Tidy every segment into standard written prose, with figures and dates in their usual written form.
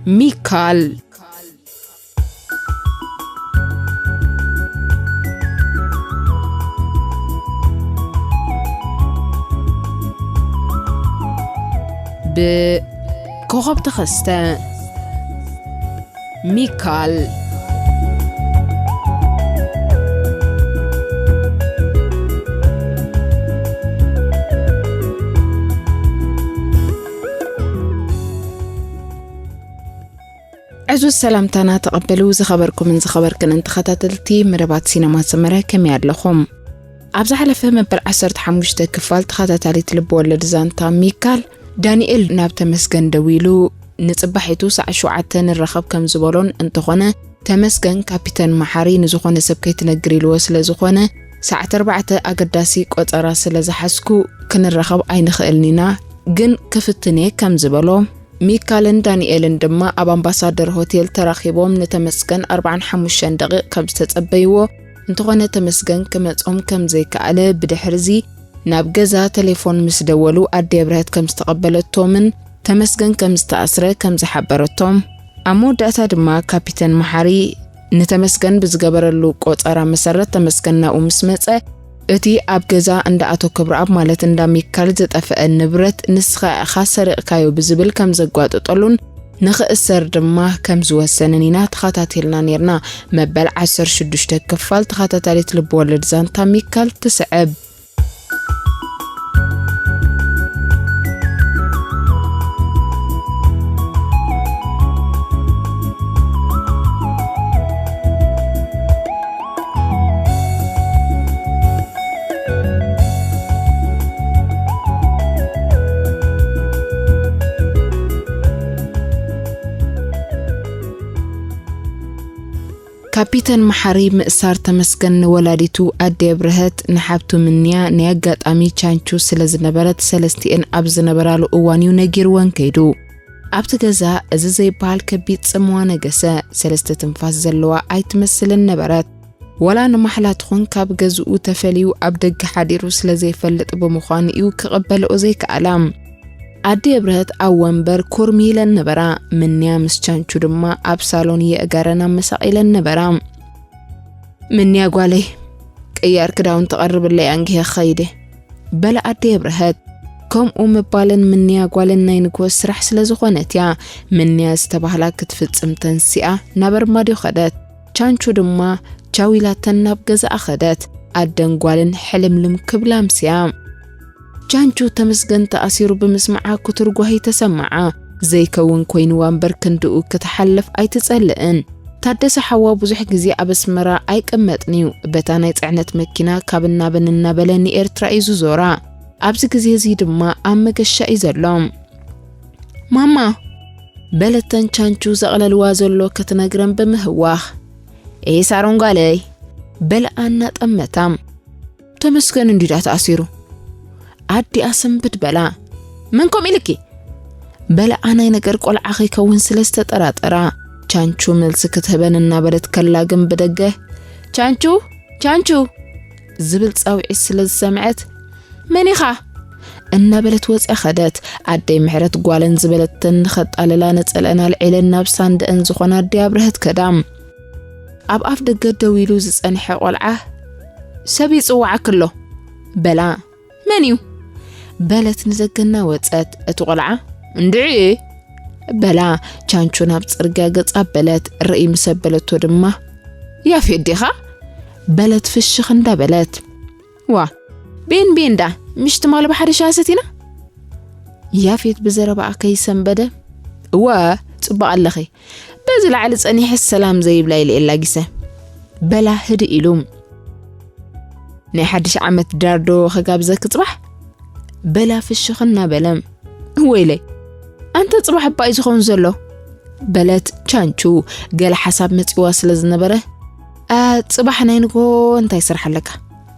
ميكال. بكوكب تخسته ميكال. عزو السلام تانا تقبلوا زخبركم من زخبركن انت خطاتلتي مربات سينما سمرة كم يادلخم عبز على فهم بالعسرت حموشته كفال تخطاتالي تلبو لرزانتا ميكال دانييل ناب تمسكن دويلو نصبحيتو ساعة شوعتن الرخب كم زبالون انتخونه تمسكن كابيتان محاري نزخونه سبكي تنقريلو سلزخونه ساعة 4 أقداسي قطرا سلزحسكو كن الرخب اين خيلنينا جن كفتني كم زبالو ميكالن دانييلن دما اب امباسادر هوتيل تراخيبوم نتمسكن 45 دقيقة كم تتصبيو انتخونه تمسكن كمصوم كم زي كاله بدحرزي ناب جزا تليفون مسدولو أدي برهت كم استقبلتهم تمسكن كم استأسره كم زحبرتهم عمود داتا دما كابيتان محاري نتمسكن بزجبرلو قطرا مسرت تمسكننا ومسمصه اتي اب جزا عند اتو كبر اب مالت عند ميكال زطفأ النبرت نسخه خاسر كايو بزبل كم زغواططلون نخسر دما كم زوسننينا تخاتاتيلنا نيرنا مبل 16 كفال تخاتاتاليت لبولد زانتا ميكال تسعب كابيتان محاري مأسار تمسكن ولاديتو أدي برهت نحبتو منيا نياقات أمي چانچو سلزنبرت سلستين أبزنبرالو أوانيو نجير وانكيدو أبتغزا أزازي بال كبيت سموانا قسا سلست تنفاس زلوا أي تمثلن نبرت ولا نمحلات خون كاب جزء تفليو أبدق حديرو سلزي فلت بمخانيو كقبل أزي كألام أدي برهت أوانبر كورميلن نبرا منيا مسچانچو دما أبسالوني أغارنا مساقيلن نبرا منيا قوالي كيار كداون تقرب اللي أنجي خيده بلا أدي برهت كم مبالن منيا قوالن نينكو سرح سلزخونتيا منيا استبهلا كتفت امتنسيئة نبر ماديو خدت چانچو دما چاويلاتن ناب جزا أخدت أدن قوالن حلم لم كبلام سيام جانجو تمسجن تأثير بمسمعها كترجو هي تسمعها زي كون كوين وانبر كندو كتحلف أي تسألن تادس حوا بزح جزي أبسمرا أي كمتنيو بتانا يتعنت مكينا كابنا بننا بلني إرترائيزو زورا أبز جزي زيد ما أمك الشيء زلام ماما بلتن جانجو زغل الوازلو كتنجرم بمهواه إيه سارون قالي بل أنا تأمتام تمسجن ندير تأثيره عدي أسنبت بلا منكم إلكي بلا أنا ينقر قول عخي كون سلسة ترى چانچو ملس كتبن النابرت كلاقم بدقه چانچو زبلت أو عسل سمعت منيخة النابلت وز أخدت عدي محرت قوالن زبلت تنخط على لا نتسألنا العلن نابسان دقن زخونا دي أبرهت كدام أب أفدق دويلو زسأنحي قولعه سبي صوعا كله بلا منيو بلت نزقنا واتسات اتقلعه اندعي بلا چانچو ناب صرغا قصابلت الرئي مسبلتو دما يا فيديخا بلت فشخ اندا بلت وا بين دا مش تمال بحر شاستينا يا فيت بزربا كيسن بدا وا صبا اللخي بزل على صنيح السلام زي بلاي الا قسه بلا هدي إلوم ني حدش عمت داردو خقابزك صبح بلا في الشخنا بلم ويلي أنت تصبح بايز خون زلو بلت چانچو قال حساب متقوا سلزنبره تصبح نينكو انت يسرح لك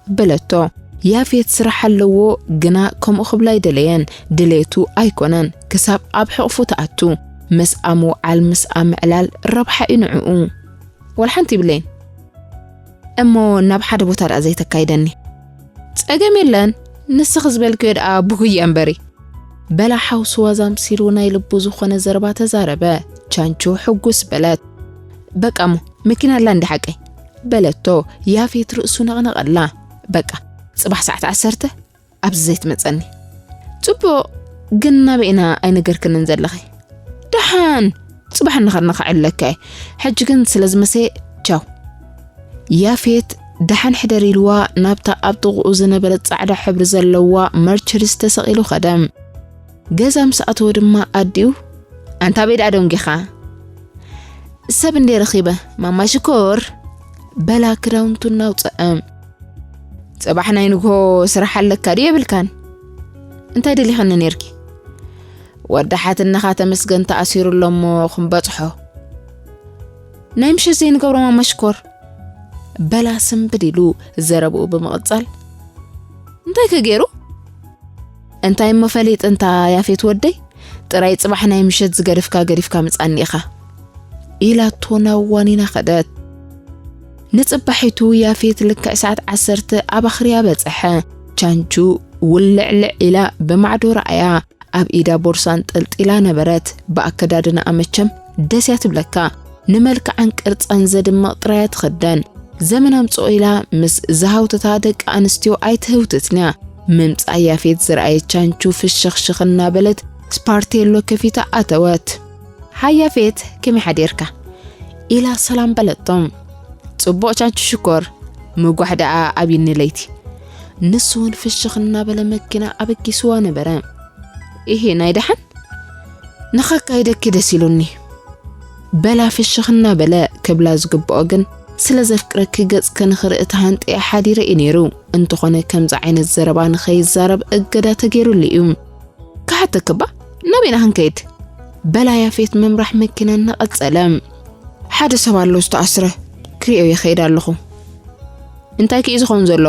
بلتو يا في تسرح لو جنا كم أخبلاي دليان دليتو أيقونان كساب أبحقفو تأتو مسأمو على مسأم علال ربح إنعو والحنتي بلين أمو نبحد بوتار أزيتك كايدني تأجميلان نسخز بالكيد أبوه ينبري بلا حوس وزام سيرونا يلبوزو خونه زربات زاربه ቻንቹ حጉስ በለት በቃሞ መኪና ላንድ حقي በለቶ ያፌት ርእሱ ነቕነቐላ በቃ ጽባሕ ሰዓት 10 ኣብዚ ዘይት መጸኒ ጽቦ ግን ናበኢና ኣይነገርክን ዘለኺ ደሓን ጽባሕ ንኸርነኸዕለከ ሕጂ ግን ስለዝመሰ ቻው ያፌት ደሓን ሕደር ኢልዋ ናብታ ኣብ ጥቕኡ ዝነበረት ጻዕዳ ሕብሪ ዘለዋ መርቸሪስ ተሰቒሉ ኸደም ገዛ ምስኣተወ ድማ ኣዲኡ ኣንታ ቤድ ኣዶም ጌኻ ሰብ እንደ ረኺበ ማማ ሽኮር በላ ክዳውንቱ ናውፅአም ጽባሕ ናይ ንጎ ስራሕ ኣለካ ድዩ የብልካን እንታይ ደሊኸኒ ነርኪ ወዳሓትነኻ ተመስገን ተኣሲሩሎሞ ኽንበጽሖ ናይ ምሸት ዘይንገብሮ ማማ ሽኮር በላ ስምብዲሉ ዘረብኡ ብምቕጻል እንታይ ከገይሩ እንታይ መፈሊጥ እንታ ያፌት ወደይ ጥራይ ጽባሕ ናይ ምሸት ዝገድፍካ ምጻኒ ኢኻ ኢላቶና ዋኒና ኸደት ንጽባሒቱ ያፌት ልክዕ ሰዓት 10 ኣብ ኣኽርያ በጽሐ ቻንቹ ውልዕልዕ ኢላ በማዕዶ ረኣያ ኣብ ኢዳ ቦርሳን ጠልጢላ ነበረት በኣከዳድና ኣመቸም ደስያ ትብለካ ንመልክዓን ቅርጻን ዘድምቕ ጥራያ ትኽደን ዘመናም ጾኢላ ምስ ዝሃውተታ ደቂ ኣንስትዮ ኣይትህውትትንያ ምምጻ ያፌት ዝረኣየ ቻንቹ ፍሽኽሽኽና በለት ስፓርቴሎ ከፊታ ኣተወት ሃይ ያፌት ከመይ ሓዲርካ ኢላ ሰላም በለቶም ጽቡቕ ቻንቹ ሽኮር ምጓሕ ደኣ ኣብይኒ ለይቲ ንሱን ፍሽኽና በለ መኪና ኣበጊስዋ ነበረ ይሄ ናይ ደሓን ንኸካይ ደኪ ደስ ኢሉኒ በላ ፍሽኽና በለ ክብላ ዝግብኦ ግን ስለ ዘፍቅረኪ ገጽ ከንኽርኢ ተሃንጢ ሓዲረ ኢነሩ እንተኾነ ከምዛ ዓይነት ዘረባ ንኸይዛረብ እገዳ ተገይሩሉ እዩ ካሓተክባ ናበይና ክንከይድ በላ ያፌት መምራሕ መኪና እናቐጸለም ሓደ ሰብ ኣሎ ዝተኣስረ ክሪኦ ይኸይድ ኣለኹ እንታይ ከ ዝኸውን ዘሎ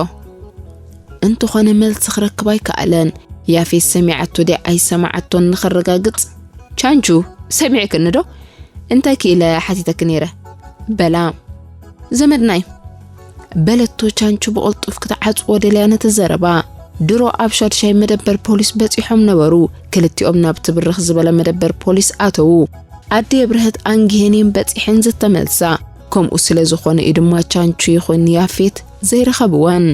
እንተኾነ መልስ ክረክብ ኣይከኣለን ያፌት ሰሚዓቶ ዲ ኣይሰማዓቶን ንኸረጋግጽ ቻንቹ ሰሚዕክኒ ዶ እንታይ ከኢለ ሓቲተክ ነይረ በላ ዘመድናይ በለቶ ቻንቹ በቕልጡፍ ክትዓጽዎ ደልያነ ተዘረባ ድሮ ኣብ ሻድሻይ መደበር ፖሊስ በጺሖም ነበሩ ክልቲኦም ናብ ትብርኽ ዝበለ መደበር ፖሊስ ኣተው ኣዲ የብርህት አንጊሄኔም በጺሕን ዝተመልሳ ከምኡ ስለ ዝኾነ ድማ ቻንቹ ይኹን ያፌት ዘይረኸብዋን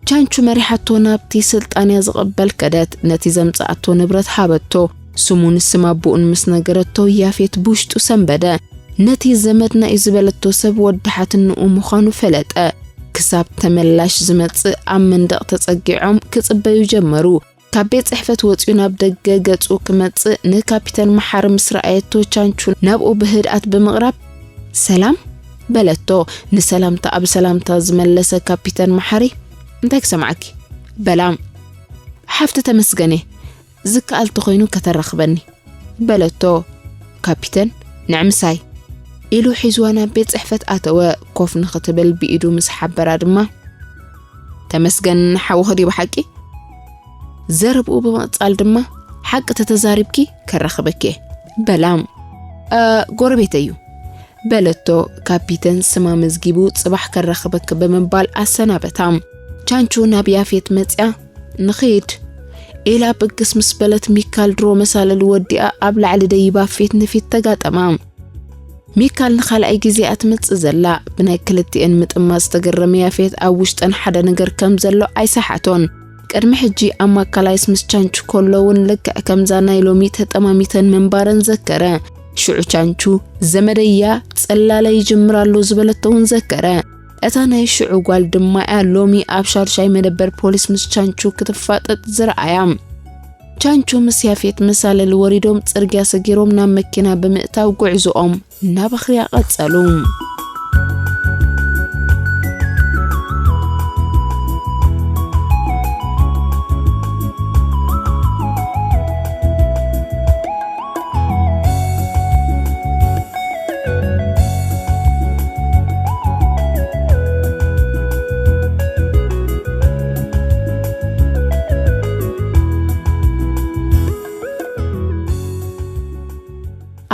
ቻንቹ መሪሓቶ ናብቲ ስልጣንያ ዝቕበል ከደት ነቲ ዘምጽኣቶ ንብረት ሃበቶ ስሙን ስማቡኡን ምስ ነገረቶ ያፌት ብውሽጡ ሰንበደ ነቲ ዘመድና ዝበለቶ ሰብ ወድሓትንኡ ምዃኑ ፈለጠ ክሳብ ተመላሽ ዝመጽእ ኣብ መንደቕ ተጸጊዖም ክጽበዩ ጀመሩ ካብ ቤት ጽሕፈት ወፂኡ ናብ ደገ ገጹ ክመጽእ ንካፒተን መሓር ምስ ረኣየቶ ቻንቹ ናብኡ ብህድኣት ብምቕራብ ሰላም በለቶ ንሰላምታ ኣብ ሰላምታ ዝመለሰ ካፒተን መሓሪ እንታይ ክሰማዓኪ በላም ሓፍቲ ተመስገነ ዝከኣል ተኾይኑ ከተረኽበኒ በለቶ ካፒተን ንዕምሳይ ኢሉ ሒዝዋና ቤት ጽሕፈት ኣተወ ኮፍ ንኽትብል ብኢዱ ምስ ሓበራ ድማ ተመስገን ሓውኽዲ ብሓቂ ዘረብኡ ብምቕጻል ድማ ሓቂ ተተዛሪብኪ ከረኽበኪ በላም ጎረቤት እዩ በለቶ ካፒተን ስማ መዝጊቡ ጽባሕ ከረኽበክ ብምባል ኣሰናበታም ቻንቹ ናብ ያፌት መጽያ ንኺድ ኢላ ብግስ ምስ በለት ሚካል ድሮ መሳለል ወዲኣ ኣብ ላዕሊ ደይባ ፊት ንፊት ተጋጠማ ሚካል ንኻልኣይ ግዜ ኣትመጽእ ዘላ ብናይ ክልቲአን ምጥማዝ ተገረመ ያፌት ኣብ ውሽጠን ሓደ ነገር ከም ዘሎ ኣይሰሓቶን ቅድሚ ሕጂ ኣማካላይስ ምስ ቻንቹ ኮሎውን ልክዕ ከምዛ ናይ ሎሚ ተጠማሚተን መንባረን ዘከረ ሽዑ ቻንቹ ዘመደያ ጸላለይ ጅምራሉ ዝበለተውን ዘከረ እታ ናይ ሽዑ ጓል ድማ ሎሚ ኣብ ሻድሻይ መደበር ፖሊስ ምስ ቻንቹ ክትፋጠጥ ዝረኣያም ቻንቹ ምስ ያፌት መሳለል ወሪዶም ጽርግያ ሰጊሮም ናብ መኪና ብምእታው ጉዕዞኦም ናብ ኣኽርያ ቀጸሉ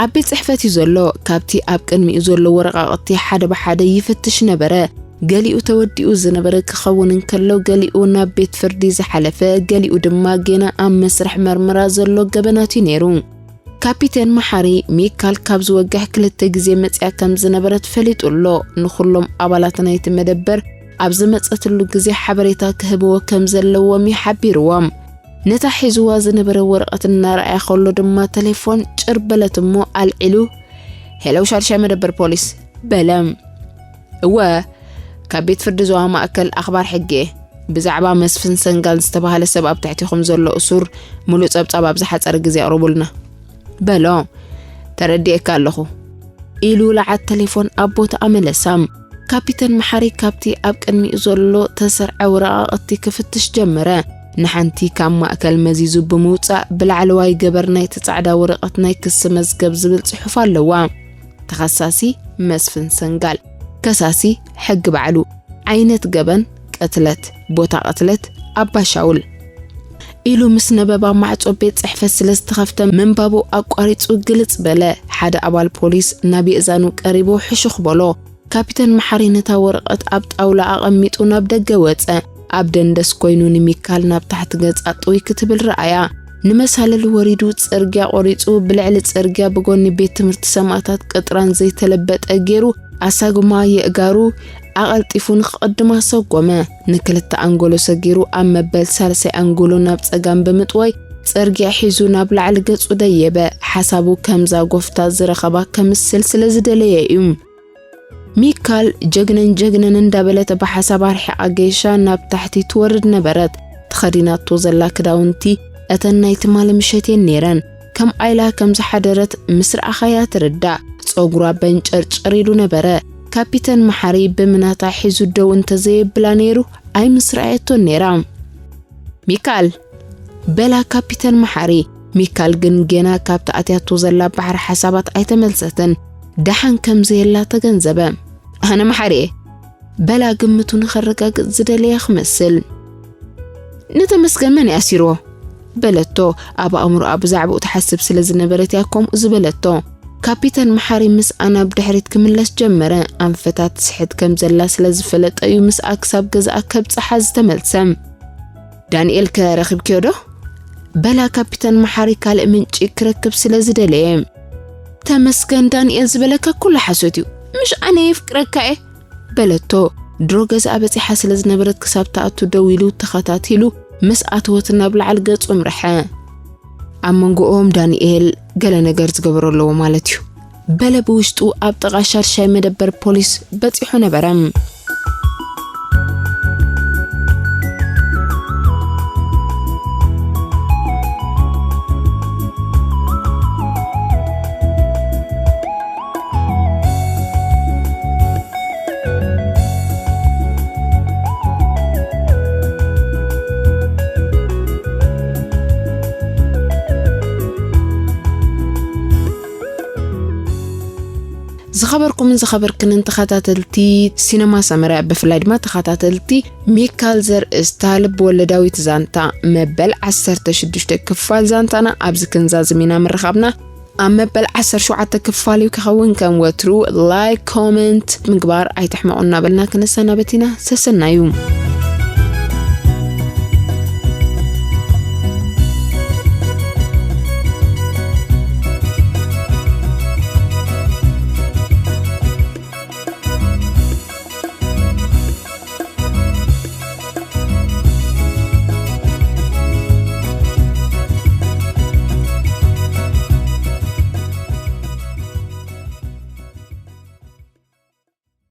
ኣብ ቤት ጽሕፈት ዘሎ ካብቲ ኣብ ቅድሚኡ ዘሎ ወረቓቕቲ ሓደ ብሓደ ይፍትሽ ነበረ ገሊኡ ተወዲኡ ዝነበረ ክኸውን እንከሎ ገሊኡ ናብ ቤት ፍርዲ ዝሓለፈ ገሊኡ ድማ ገና ኣብ መስርሕ መርመራ ዘሎ ገበናቱ ነይሩ ካፒቴን መሐሪ ሚካል ካብ ዝወግሕ ክልተ ግዜ መጽያ ከም ዝነበረት ፈሊጡሎ ንኹሎም ኣባላት ናይቲ መደበር ኣብ ዝመጸትሉ ግዜ ሓበሬታ ክህብዎ ከም ዘለዎም ይሓቢርዎም ነታ ሒዝዋ ዝነበረ ወረቐት እናረኣያ ከሎ ድማ ቴሌፎን ጭርበለት እሞ ኣልዒሉ ሄሎ ሻርሻይ መደበር ፖሊስ በለም እወ ካብ ቤት ፍርዲ ዞባ ማእከል ኣኽባር ሕጊ ብዛዕባ መስፍን ሰንጋል ዝተባሃለ ሰብ ኣብ ትሕቲኹም ዘሎ እሱር ሙሉእ ጸብጻብ ኣብ ዝሓፀረ ግዜ ኣቕርቡልና በሎ ተረዲእካ ኣለኹ ኢሉ ለዓት ቴሌፎን ኣቦታ ኣመለሳም ካፒቴን መሐሪ ካብቲ ኣብ ቅድሚኡ ዘሎ ተሰርዐ ወረቓቕቲ ክፍትሽ ጀመረ ንሓንቲ ካብ ማእከል መዚዙ ብምውፃእ ብላዕለዋይ ገበር ናይቲ ጻዕዳ ወረቐት ናይ ክስ መዝገብ ዝብል ጽሑፍ ኣለዋ ተኸሳሲ መስፍን ሰንጋል ከሳሲ ሕግ ባዕሉ ዓይነት ገበን ቀትለት ቦታ ቀትለት ኣባ ሻውል ኢሉ ምስ ነበባ ማዕጾ ቤት ጽሕፈት ስለዝተኸፍተ መንባቡ ኣቋሪጹ ግልጽ በለ ሓደ ኣባል ፖሊስ ናብ እዛኑ ቀሪቡ ሕሹኽ በሎ ካፒቴን መሐሪ ነታ ወረቐት ኣብ ጣውላ ኣቐሚጡ ናብ ደገ ወፀ ኣብ ደንደስ ኮይኑ ንሚካል ናብ ታሕቲ ገጽ ኣጥዊ ክትብል ረኣያ ንመሳለል ወሪዱ ጽርግያ ቆሪጹ ብልዕሊ ጽርግያ ብጎኒ ቤት ትምህርቲ ሰማዕታት ቅጥራን ዘይተለበጠ ገይሩ ኣሳጉማ የእጋሩ ኣቐልጢፉን ክቅድማ ሰጎመ ንክልተ አንጎሎ ሰጊሩ ኣብ መበል ሳልሳይ አንጎሎ ናብ ጸጋም ብምጥወይ ጽርግያ ሒዙ ናብ ላዕሊ ገጹ ደየበ ሓሳቡ ከምዛ ጎፍታ ዝረኸባ ከምስል ስለዝደለየ እዩ ሚካል ጀግነን እንዳበለተ በሐሳብ ኣርሒቃ ገይሻ ናብ ታሕቲ ትወርድ ነበረት ተኸዲናቶ ዘላ ክዳውንቲ እተናይ ትማል ምሸቴን ነይረን ከም ኣይላ ከም ዝሓደረት ምስራዓኸያ ትርዳ ጸጉራ በንጨርጨር ኢሉ ነበረ ካፒቴን መሐሪ ብምናታ ሒዙ ደው እንተዘይብላ ነይሩ ኣይ ምስራዓቶ ነይራ ሚካል በላ ካፒቴን መሐሪ ሚካል ግን ገና ካብ ተኣትያቶ ዘላ ባሕር ሓሳባት ኣይተመልሰተን ደሓን ከም ዘየላ ተገንዘበ ኣነ መሐሪ በላ ግምቱ ንኸረጋግጽ ዝደለየ ክመስል ንተመስገን ያሲሮ በለቶ ኣብ ኣእምሮ ኣብ ዛዕባኡ ተሓስብ ስለዝነበረት ያኮም ዝበለቶ ካፒቴን መሐሪ ምስ ኣና ብድሕሪት ክምለስ ጀመረ ኣንፈታት ስሕት ከም ዘላ ስለዝፈለጠዩ ምስ ኣክሳብ ገዛኣ ከብጽሓ ዝተመልሰም ዳንኤል ከረኺብክዮ ዶ በላ ካፒቴን መሐሪ ካልእ ምንጪ ክረክብ ስለዝደለየ ተመስገን ዳንኤል ዝበለካ ኩሉ ሓሶትዩ مش أنا يفكرك بلتو دروغز أبتي حاسل زنبرت كسابتاتو دويلو تخاتاتيلو مسأتوتنا بالعلقات ومرحا أمانقوهم دانييل قال نقرز قبرولو مالتيو بلا بوشتو أبتغاشار شاي مدبر بوليس بتيحو نبرم زخبركم من زخبركن انت خاتاتلتي سينما سامرا بفلايد ما تخاتاتلتي ميكالزر استالب ولداويت زانتا مبل 16 كفال زانتانا ابز كنزاز مينا مرخبنا مبل 10 كفالي وكخون كان وترو لايك كومنت مقبار اي تحمقنا بلنا كنسانا بتينا سسنا يوم